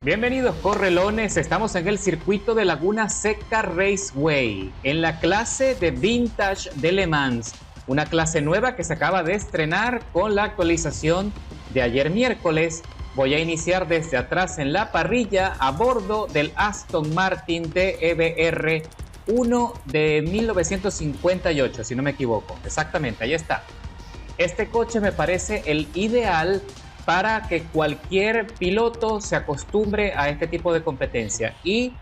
Bienvenidos correlones, estamos en el circuito de Laguna Seca Raceway, en la clase de Vintage de Le Mans, una clase nueva que se acaba de estrenar con la actualización de ayer miércoles. Voy a iniciar desde atrás en la parrilla a bordo del Aston Martin DEBR 1 de 1958, si no me equivoco, exactamente, ahí está. Este coche me parece el ideal para que cualquier piloto se acostumbre a este tipo de competencia, y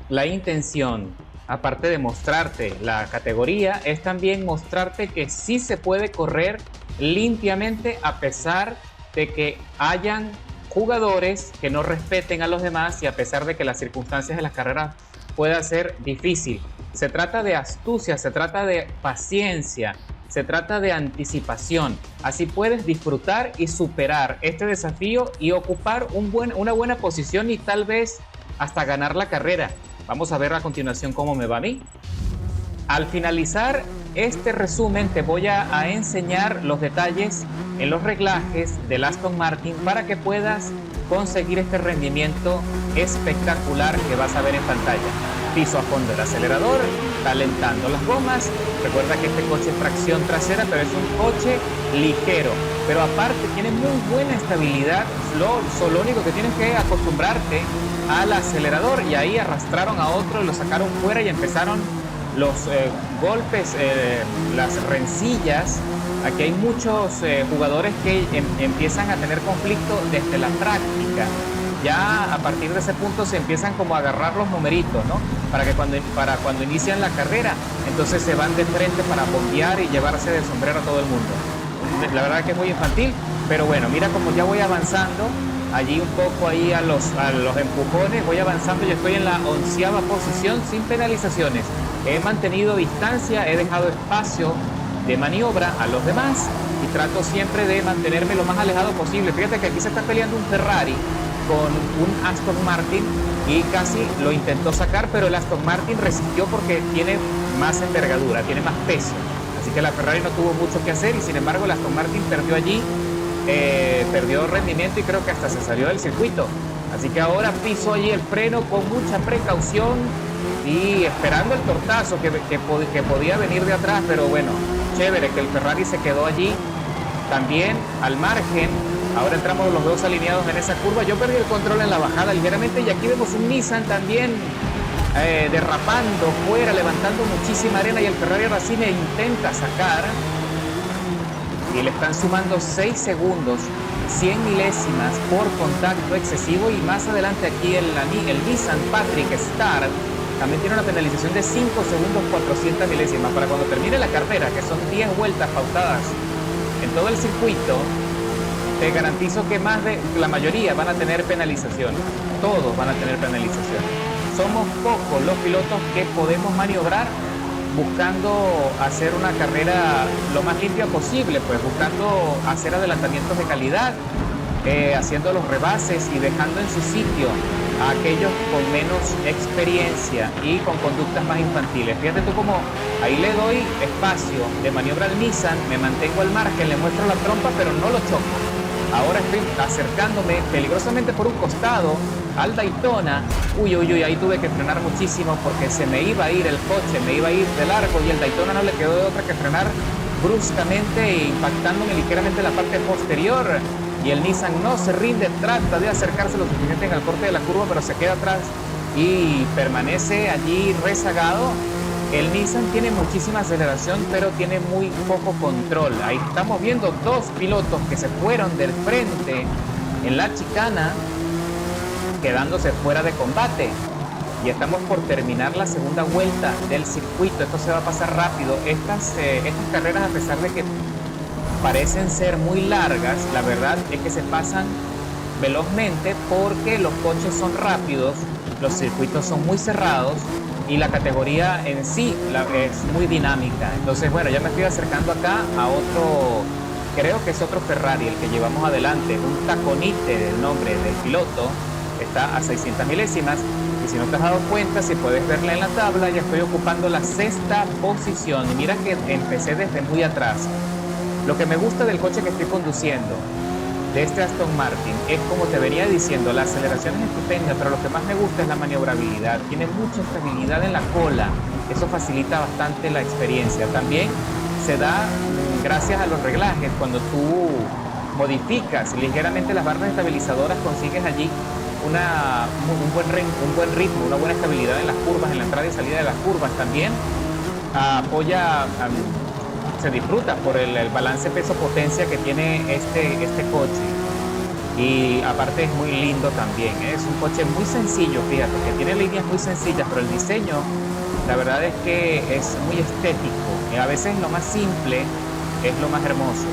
la intención, aparte de mostrarte la categoría, es también mostrarte que sí se puede correr limpiamente a pesar de que hayan jugadores que no respeten a los demás y a pesar de que las circunstancias de las carreras pueda ser difícil. Se trata de astucia, se trata de paciencia, se trata de anticipación. Así puedes disfrutar y superar este desafío y ocupar una buena posición y tal vez hasta ganar la carrera. Vamos a ver a continuación cómo me va a mí. Al finalizar este resumen te voy a enseñar los detalles en los reglajes del Aston Martin para que puedas conseguir este rendimiento espectacular que vas a ver en pantalla. Piso a fondo el acelerador, calentando las gomas. Recuerda que este coche es tracción trasera, pero es un coche ligero, pero aparte tiene muy buena estabilidad. Lo único que tienes que acostumbrarte al acelerador, y ahí arrastraron a otro, lo sacaron fuera y empezaron los golpes, las rencillas. Aquí hay muchos jugadores que empiezan a tener conflicto desde la práctica. Ya a partir de ese punto se empiezan como a agarrar los numeritos, ¿no? Para cuando inician la carrera, entonces se van de frente para bombear y llevarse de sombrero a todo el mundo. La verdad que es muy infantil, pero bueno, mira como ya voy avanzando, allí un poco ahí a los empujones, voy avanzando, yo estoy en la 11ª posición sin penalizaciones. He mantenido distancia, he dejado espacio de maniobra a los demás y trato siempre de mantenerme lo más alejado posible. Fíjate que aquí se está peleando un Ferrari con un Aston Martin y casi lo intentó sacar, pero el Aston Martin resistió porque tiene más envergadura, tiene más peso, así que la Ferrari no tuvo mucho que hacer y sin embargo el Aston Martin perdió allí, perdió rendimiento y creo que hasta se salió del circuito. Así que ahora piso allí el freno con mucha precaución y esperando el tortazo que podía venir de atrás, pero bueno, chévere que el Ferrari se quedó allí también al margen. Ahora entramos los dos alineados en esa curva. Yo perdí el control en la bajada ligeramente y aquí vemos un Nissan también derrapando fuera, levantando muchísima arena, y el Ferrari ahora sí me intenta sacar y le están sumando 6 segundos, 100 milésimas por contacto excesivo. Y más adelante aquí el Nissan Patrick Star también tiene una penalización de 5 segundos 400 milésimas para cuando termine la carrera, que son 10 vueltas pautadas en todo el circuito. Te garantizo que más de la mayoría van a tener penalización. Todos van a tener penalización. Somos pocos los pilotos que podemos maniobrar buscando hacer una carrera lo más limpia posible, pues buscando hacer adelantamientos de calidad, haciendo los rebases y dejando en su sitio a aquellos con menos experiencia y con conductas más infantiles. Fíjate tú cómo ahí le doy espacio de maniobra al Nissan, me mantengo al margen, le muestro la trompa, pero no lo choco. Ahora estoy acercándome peligrosamente por un costado al Daytona. Uy, ahí tuve que frenar muchísimo porque se me iba a ir el coche, me iba a ir de largo y el Daytona no le quedó de otra que frenar bruscamente e impactándome ligeramente en la parte posterior. Y el Nissan no se rinde, trata de acercarse lo suficiente en el corte de la curva, pero se queda atrás y permanece allí rezagado. El Nissan tiene muchísima aceleración, pero tiene muy poco control. Ahí estamos viendo dos pilotos que se fueron del frente en la chicana, quedándose fuera de combate. Y estamos por terminar la segunda vuelta del circuito. Esto se va a pasar rápido. Estas carreras, a pesar de que parecen ser muy largas, la verdad es que se pasan velozmente porque los coches son rápidos, los circuitos son muy cerrados y la categoría en sí es muy dinámica. Entonces, bueno, ya me estoy acercando acá a otro, creo que es otro Ferrari el que llevamos adelante, un Taconite del nombre del piloto, está a 600 milésimas. Y si no te has dado cuenta, si puedes verla en la tabla, ya estoy ocupando la 6ª posición. Y mira que empecé desde muy atrás. Lo que me gusta del coche que estoy conduciendo de este Aston Martin es, como te venía diciendo, la aceleración es estupenda, pero lo que más me gusta es la maniobrabilidad. Tiene mucha estabilidad en la cola, eso facilita bastante la experiencia. También se da gracias a los reglajes. Cuando tú modificas ligeramente las barras estabilizadoras, consigues allí un buen ritmo, una buena estabilidad en las curvas, en la entrada y salida de las curvas. También se disfruta por el balance peso-potencia que tiene este coche. Y aparte es muy lindo también, ¿eh? Es un coche muy sencillo, fíjate, que tiene líneas muy sencillas, pero el diseño, la verdad es que es muy estético. A veces lo más simple es lo más hermoso.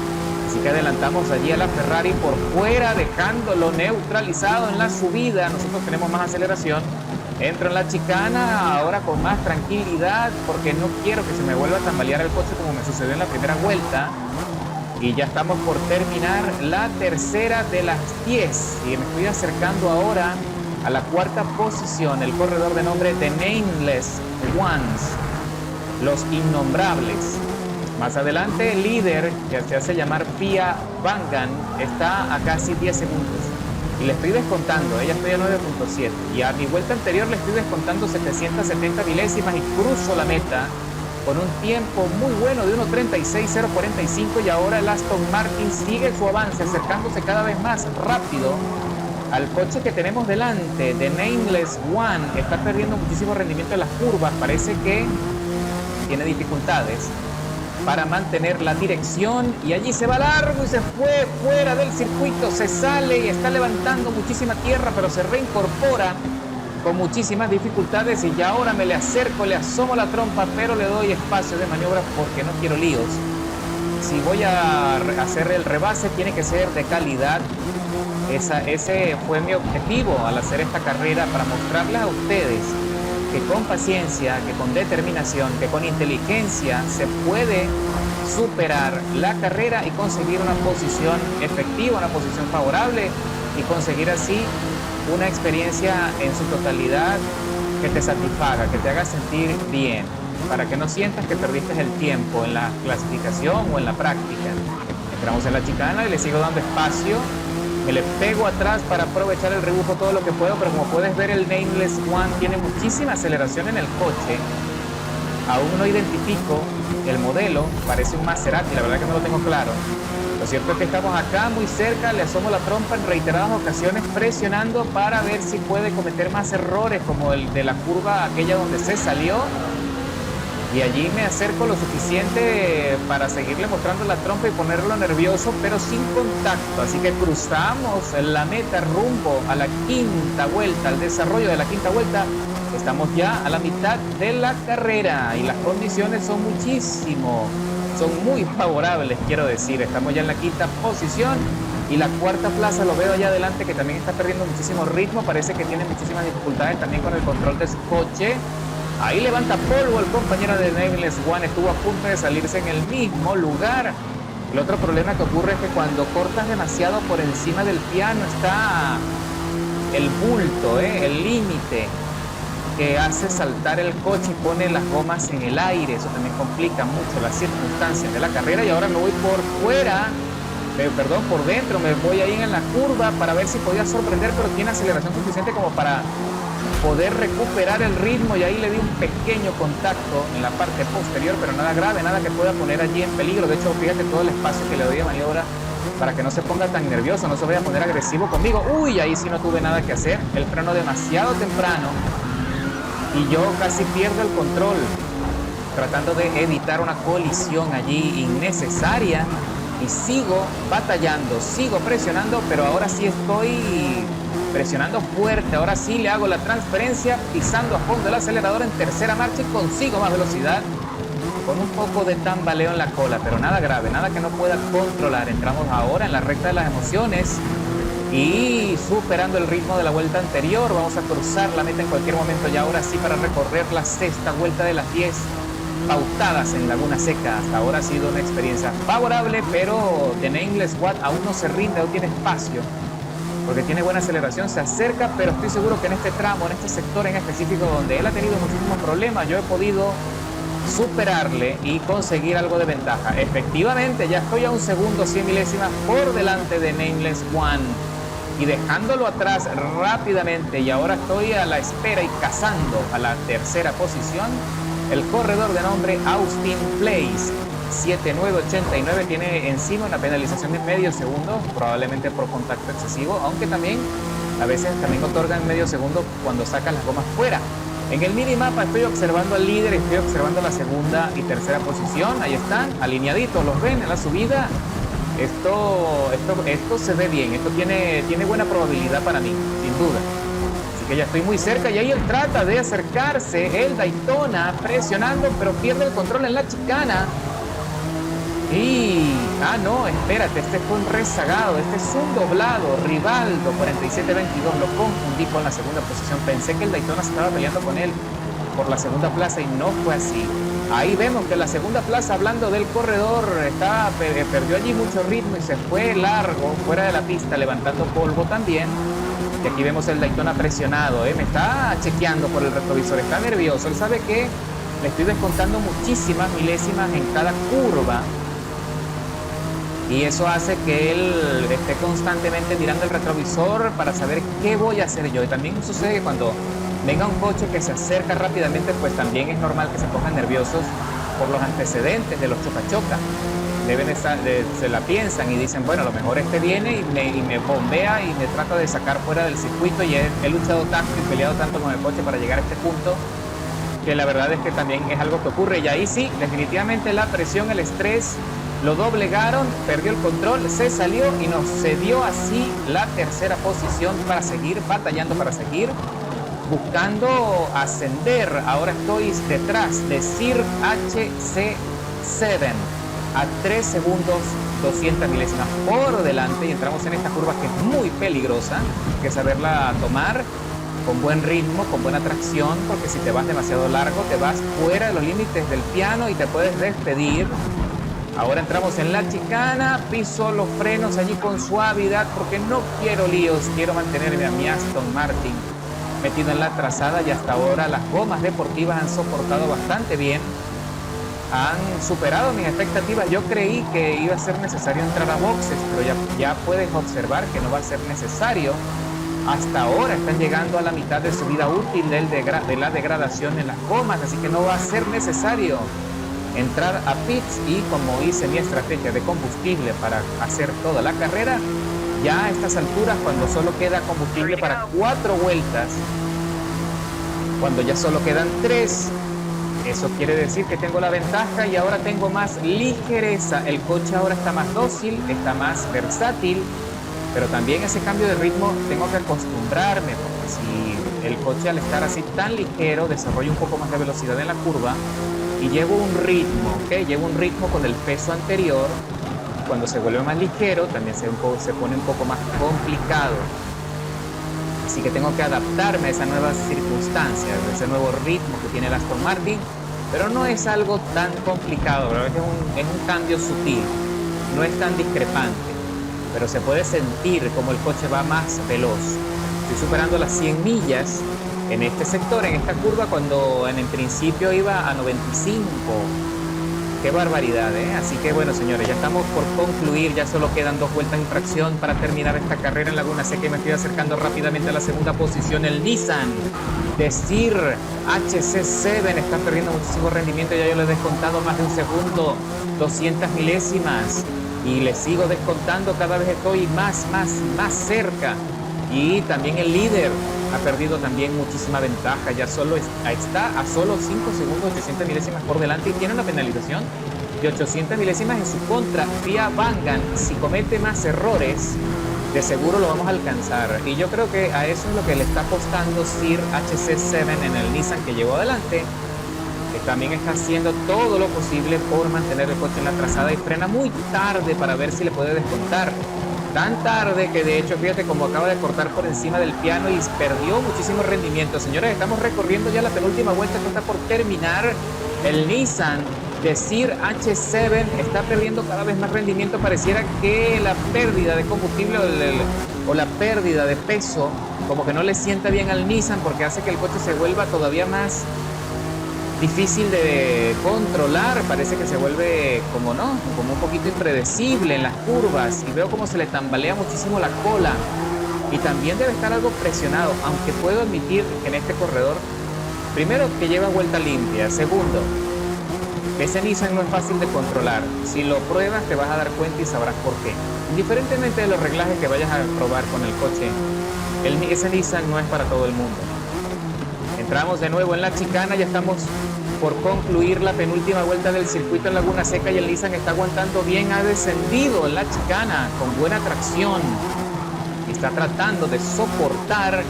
Así que adelantamos allí a la Ferrari por fuera, dejándolo neutralizado en la subida. Nosotros tenemos más aceleración. Entro en la chicana ahora con más tranquilidad, porque no quiero que se me vuelva a tambalear el coche como me sucedió en la primera vuelta. Y ya estamos por terminar la tercera de las 10. Y me estoy acercando ahora a la cuarta posición, el corredor de nombre The Nameless Ones, los innombrables. Más adelante, el líder, que se hace llamar Pia Vangan, está a casi 10 segundos. Y le estoy descontando, ella estoy a 9.7. Y a mi vuelta anterior le estoy descontando 770 milésimas y cruzo la meta con un tiempo muy bueno de 1.36.045. Y ahora el Aston Martin sigue su avance, acercándose cada vez más rápido al coche que tenemos delante. The Nameless One está perdiendo muchísimo rendimiento en las curvas. Parece que tiene dificultades para mantener la dirección, y allí se va largo y se fue fuera del circuito, se sale y está levantando muchísima tierra, pero se reincorpora con muchísimas dificultades. Y ya ahora me le acerco, le asomo la trompa, pero le doy espacio de maniobra porque no quiero líos. Si voy a hacer el rebase, tiene que ser de calidad. Ese fue mi objetivo al hacer esta carrera, para mostrarles a ustedes que con paciencia, que con determinación, que con inteligencia se puede superar la carrera y conseguir una posición efectiva, una posición favorable, y conseguir así una experiencia en su totalidad que te satisfaga, que te haga sentir bien, para que no sientas que perdiste el tiempo en la clasificación o en la práctica. Entramos en la chicana y le sigo dando espacio. Me le pego atrás para aprovechar el rebufo todo lo que puedo, pero como puedes ver, el Nameless One tiene muchísima aceleración en el coche. Aún no identifico el modelo, parece un Maserati, la verdad que no lo tengo claro. Lo cierto es que estamos acá muy cerca, le asomo la trompa en reiteradas ocasiones, presionando para ver si puede cometer más errores, como el de la curva aquella donde se salió. Y allí me acerco lo suficiente para seguirle mostrando la trompa y ponerlo nervioso, pero sin contacto. Así que cruzamos la meta rumbo a la quinta vuelta, al desarrollo de la quinta vuelta. Estamos ya a la mitad de la carrera y las condiciones son muy favorables, quiero decir. Estamos ya en la quinta posición y la cuarta plaza lo veo allá adelante, que también está perdiendo muchísimo ritmo. Parece que tiene muchísimas dificultades también con el control de su coche. Ahí levanta polvo el compañero de Nameless One, estuvo a punto de salirse en el mismo lugar. El otro problema que ocurre es que cuando cortas demasiado por encima del piano está el bulto, el límite que hace saltar el coche y pone las gomas en el aire. Eso también complica mucho las circunstancias de la carrera. Y ahora me voy por dentro, me voy ahí en la curva para ver si podía sorprender, pero tiene aceleración suficiente como para poder recuperar el ritmo, y ahí le di un pequeño contacto en la parte posterior, pero nada grave, nada que pueda poner allí en peligro. De hecho, fíjate todo el espacio que le doy de maniobra para que no se ponga tan nervioso, no se vaya a poner agresivo conmigo. Uy, ahí sí no tuve nada que hacer, el freno demasiado temprano y yo casi pierdo el control, tratando de evitar una colisión allí innecesaria, y sigo batallando, sigo presionando, pero ahora sí estoy presionando fuerte. Ahora sí le hago la transferencia, pisando a fondo el acelerador en tercera marcha y consigo más velocidad, con un poco de tambaleo en la cola, pero nada grave, nada que no pueda controlar. Entramos ahora en la recta de las emociones y superando el ritmo de la vuelta anterior. Vamos a cruzar la meta en cualquier momento, y ahora sí para recorrer la sexta vuelta de las 10 pautadas en Laguna Seca. Hasta ahora ha sido una experiencia favorable, pero The Nameless One aún no se rinde, aún tiene espacio, porque tiene buena aceleración, se acerca, pero estoy seguro que en este tramo, en este sector en específico donde él ha tenido muchísimos problemas, yo he podido superarle y conseguir algo de ventaja. Efectivamente, ya estoy a un segundo, 100 milésimas por delante de Nameless One y dejándolo atrás rápidamente, y ahora estoy a la espera y cazando a la tercera posición el corredor de nombre Austin Place. 7989 tiene encima una penalización de medio segundo, probablemente por contacto excesivo, aunque también a veces también otorgan medio segundo cuando sacan las gomas fuera. En el minimapa estoy observando al líder, estoy observando la segunda y tercera posición. Ahí están, alineaditos, los ven en la subida. Esto se ve bien, esto tiene buena probabilidad para mí, sin duda. Así que ya estoy muy cerca y ahí él trata de acercarse, el Daytona presionando, pero pierde el control en la chicana. Y... no, espérate, este fue un rezagado, este es un doblado, Rivaldo 4722, lo confundí con la segunda posición, pensé que el Daytona se estaba peleando con él por la segunda plaza y no fue así. Ahí vemos que la segunda plaza, hablando del corredor, perdió allí mucho ritmo y se fue largo, fuera de la pista, levantando polvo también. Y aquí vemos el Daytona presionado, me está chequeando por el retrovisor, está nervioso, él sabe que le estoy descontando muchísimas milésimas en cada curva. Y eso hace que él esté constantemente mirando el retrovisor para saber qué voy a hacer yo. Y también sucede que cuando venga un coche que se acerca rápidamente, pues también es normal que se pongan nerviosos por los antecedentes de los choca-choca. Se la piensan y dicen, bueno, a lo mejor este viene y me bombea y me trata de sacar fuera del circuito, y he luchado tanto y peleado tanto con el coche para llegar a este punto, que la verdad es que también es algo que ocurre. Y ahí sí, definitivamente la presión, el estrés, lo doblegaron, perdió el control, se salió y nos cedió así la tercera posición para seguir batallando, para seguir buscando ascender. Ahora estoy detrás de Sir HC7 a 3 segundos 200 milésimas por delante, y entramos en esta curva que es muy peligrosa, hay que saberla tomar con buen ritmo, con buena tracción, porque si te vas demasiado largo te vas fuera de los límites del piano y te puedes despedir. Ahora entramos en la chicana, piso los frenos allí con suavidad porque no quiero líos, quiero mantenerme a mi Aston Martin metido en la trazada, y hasta ahora las gomas deportivas han soportado bastante bien, han superado mis expectativas. Yo creí que iba a ser necesario entrar a boxes, pero ya puedes observar que no va a ser necesario. Hasta ahora están llegando a la mitad de su vida útil de la degradación en las gomas, así que no va a ser necesario entrar a pits. Y como hice mi estrategia de combustible para hacer toda la carrera, ya a estas alturas, cuando solo queda combustible para 4 vueltas, cuando ya solo quedan 3, eso quiere decir que tengo la ventaja y ahora tengo más ligereza. El coche ahora está más dócil, está más versátil, pero también ese cambio de ritmo tengo que acostumbrarme, porque si el coche, al estar así tan ligero, desarrolla un poco más de velocidad en la curva y llevo un ritmo, ¿ok? Llevo un ritmo con el peso anterior. Cuando se vuelve más ligero también se pone un poco más complicado, así que tengo que adaptarme a esas nuevas circunstancias, a ese nuevo ritmo que tiene el Aston Martin, pero no es algo tan complicado, es un cambio sutil, no es tan discrepante, pero se puede sentir como el coche va más veloz. Estoy superando las 100 millas en este sector, en esta curva, cuando en el principio iba a 95. Qué barbaridad, ¿eh? Así que bueno, señores, ya estamos por concluir, ya solo quedan 2 vueltas de infracción para terminar esta carrera en Laguna Seca, y me estoy acercando rápidamente a la segunda posición. El Nissan de Sir HC7 está perdiendo muchísimo rendimiento, ya yo le he descontado más de un segundo, 200 milésimas, y le sigo descontando, cada vez estoy más cerca. Y también el líder ha perdido también muchísima ventaja, ya solo está a solo 5 segundos, 800 milésimas por delante, y tiene una penalización de 800 milésimas en su contra. FIA Vangan, si comete más errores, de seguro lo vamos a alcanzar, y yo creo que a eso es lo que le está apostando Sir HC7 en el Nissan que llevó adelante, que también está haciendo todo lo posible por mantener el coche en la trazada, y frena muy tarde para ver si le puede descontar. Tan tarde que de hecho, fíjate cómo acaba de cortar por encima del piano y perdió muchísimo rendimiento. Señores, estamos recorriendo ya la penúltima vuelta que está por terminar. El Nissan de Sir HC7 está perdiendo cada vez más rendimiento. Pareciera que la pérdida de combustible o la pérdida de peso como que no le sienta bien al Nissan, porque hace que el coche se vuelva todavía más difícil de controlar, parece que se vuelve como no, como un poquito impredecible en las curvas y veo como se le tambalea muchísimo la cola y también debe estar algo presionado, aunque puedo admitir que en este corredor, primero que lleva vuelta limpia, segundo, ese Nissan no es fácil de controlar, si lo pruebas te vas a dar cuenta y sabrás por qué, indiferentemente de los reglajes que vayas a probar con el coche, ese Nissan no es para todo el mundo. Entramos de nuevo en la chicana, ya estamos por concluir la penúltima vuelta del circuito en Laguna Seca y el Nissan está aguantando bien, ha descendido en la chicana con buena tracción, está tratando de soportar,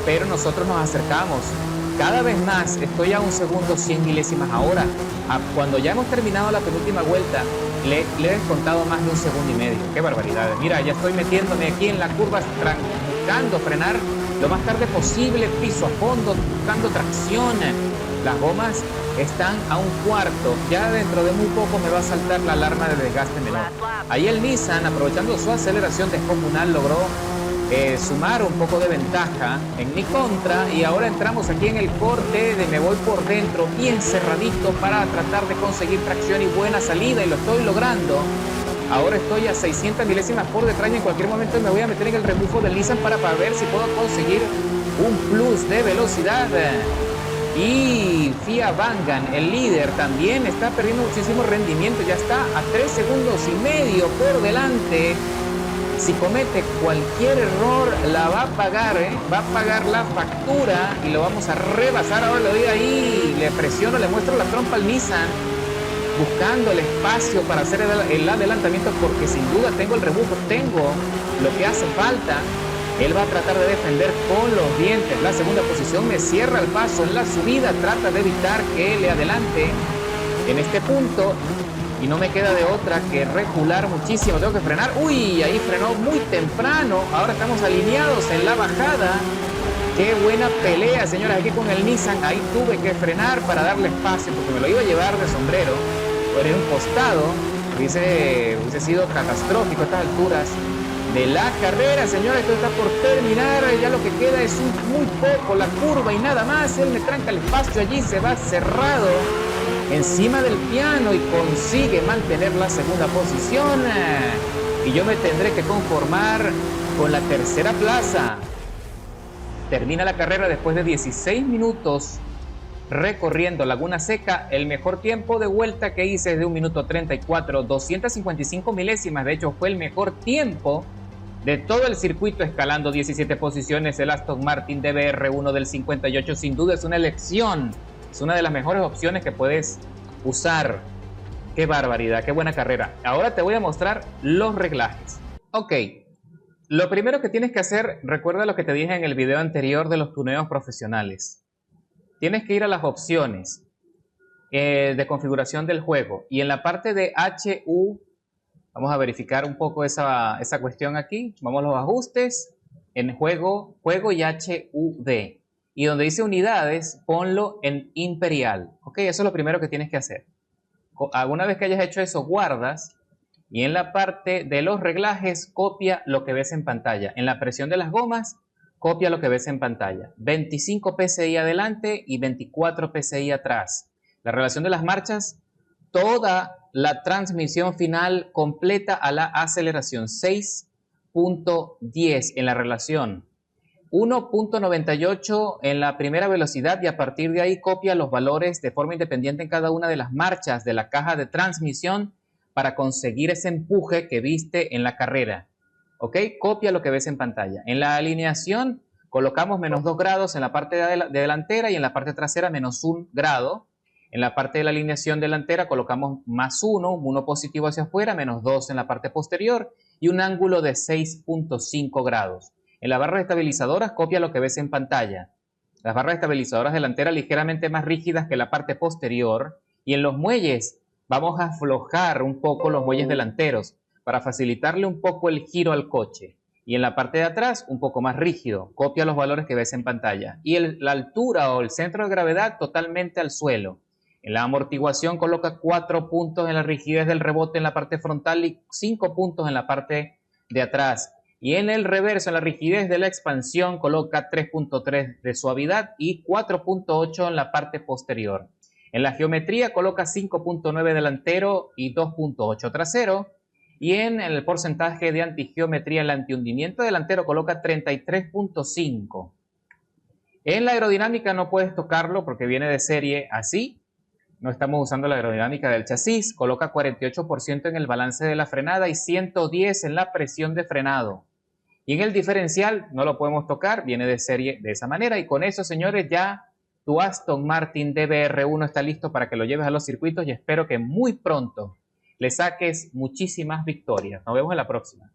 pero nosotros nos acercamos cada vez más, estoy a 1 segundo 100 milésimas ahora, cuando ya hemos terminado la penúltima vuelta le he descontado más de 1 segundo y medio, qué barbaridad, mira, ya estoy metiéndome aquí en la curva buscando frenar lo más tarde posible, piso a fondo, buscando tracción. Las gomas están a 1/4. Ya dentro de muy poco me va a saltar la alarma de desgaste menor. Ahí el Nissan, aprovechando su aceleración descomunal, logró sumar un poco de ventaja en mi contra. Y ahora entramos aquí en el corte de me voy por dentro, bien cerradito para tratar de conseguir tracción y buena salida. Y lo estoy logrando. Ahora estoy a 600 milésimas por detrás y en cualquier momento me voy a meter en el rebufo del Nissan para ver si puedo conseguir un plus de velocidad. Y FIA Vangan, el líder, también está perdiendo muchísimo rendimiento, ya está a 3 segundos y medio por delante. Si comete cualquier error la va a pagar, va a pagar la factura y lo vamos a rebasar. Ahora le doy ahí, le presiono, le muestro la trompa al Nissan, buscando el espacio para hacer el adelantamiento, porque sin duda tengo el rebufo, tengo lo que hace falta. Él va a tratar de defender con los dientes la segunda posición, me cierra el paso en la subida, trata de evitar que le adelante en este punto y no me queda de otra que recular muchísimo, tengo que frenar. Uy, ahí frenó muy temprano, ahora estamos alineados en la bajada. Qué buena pelea, señores, aquí con el Nissan. Ahí tuve que frenar para darle espacio porque me lo iba a llevar de sombrero por un costado. Hubiese sido catastrófico a estas alturas de la carrera, señores. Esto está por terminar, ya lo que queda es muy poco, la curva y nada más. Él me tranca el espacio allí, se va cerrado encima del piano y consigue mantener la segunda posición. Y yo me tendré que conformar con la tercera plaza. Termina la carrera después de 16 minutos recorriendo Laguna Seca. El mejor tiempo de vuelta que hice es de 1 minuto 34, 255 milésimas. De hecho, fue el mejor tiempo de todo el circuito, escalando 17 posiciones. El Aston Martin DBR1 del 58 sin duda es una elección. Es una de las mejores opciones que puedes usar. Qué barbaridad, qué buena carrera. Ahora te voy a mostrar los reglajes. Ok. Lo primero que tienes que hacer, recuerda lo que te dije en el video anterior de los tuneos profesionales. Tienes que ir a las opciones de configuración del juego. Y en la parte de HU, vamos a verificar un poco esa cuestión aquí. Vamos a los ajustes, en juego y HUD. Y donde dice unidades, ponlo en imperial. Ok, eso es lo primero que tienes que hacer. Alguna vez que hayas hecho eso, guardas. Y en la parte de los reglajes, copia lo que ves en pantalla. En la presión de las gomas, copia lo que ves en pantalla. 25 PSI adelante y 24 PSI atrás. La relación de las marchas, toda la transmisión final completa a la aceleración. 6.10 en la relación. 1.98 en la primera velocidad y a partir de ahí copia los valores de forma independiente en cada una de las marchas de la caja de transmisión para conseguir ese empuje que viste en la carrera. ¿Ok? Copia lo que ves en pantalla. En la alineación colocamos -2 grados en la parte de delantera y en la parte trasera -1 grado. En la parte de la alineación delantera colocamos +1, uno positivo hacia afuera, -2 en la parte posterior y un ángulo de 6.5 grados. En las barras estabilizadoras copia lo que ves en pantalla. Las barras estabilizadoras delanteras ligeramente más rígidas que la parte posterior y en los muelles vamos a aflojar un poco los muelles delanteros para facilitarle un poco el giro al coche. Y en la parte de atrás, un poco más rígido. Copia los valores que ves en pantalla. Y la altura o el centro de gravedad totalmente al suelo. En la amortiguación coloca 4 puntos en la rigidez del rebote en la parte frontal y 5 puntos en la parte de atrás. Y en el reverso, en la rigidez de la expansión, coloca 3.3 de suavidad y 4.8 en la parte posterior. En la geometría coloca 5.9 delantero y 2.8 trasero. Y en el porcentaje de antigeometría, el antihundimiento delantero coloca 33.5. En la aerodinámica no puedes tocarlo porque viene de serie así. No estamos usando la aerodinámica del chasis. Coloca 48% en el balance de la frenada y 110 en la presión de frenado. Y en el diferencial no lo podemos tocar, viene de serie de esa manera. Y con eso, señores, ya tu Aston Martin DBR1 está listo para que lo lleves a los circuitos y espero que muy pronto le saques muchísimas victorias. Nos vemos en la próxima.